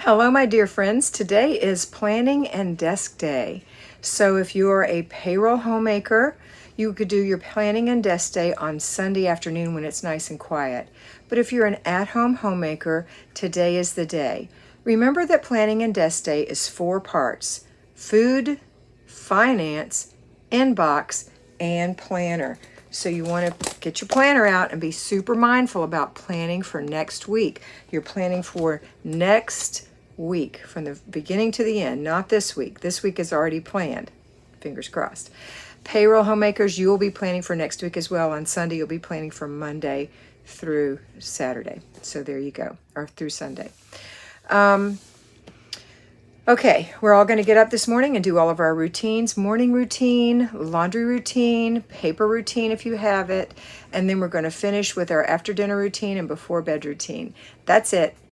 Hello, my dear friends. Today is planning and desk day. So if you're a payroll homemaker, you could do your planning and desk day on Sunday afternoon when it's nice and quiet. But if you're an at-home homemaker, today is the day. Remember that planning and desk day is 4 parts: food, finance, inbox, and planner. So you want to get your planner out and be super mindful about planning for next week. You're planning for next week from the beginning to the end, not this week. This week is already planned. Fingers crossed. Payroll homemakers, you will be planning for next week as well. On Sunday, you'll be planning from Monday through Saturday. So there you go, or through Sunday. Okay, we're all going to get up this morning and do all of our routines: morning routine, laundry routine, paper routine if you have it, and then we're going to finish with our after dinner routine and before bed routine. That's it.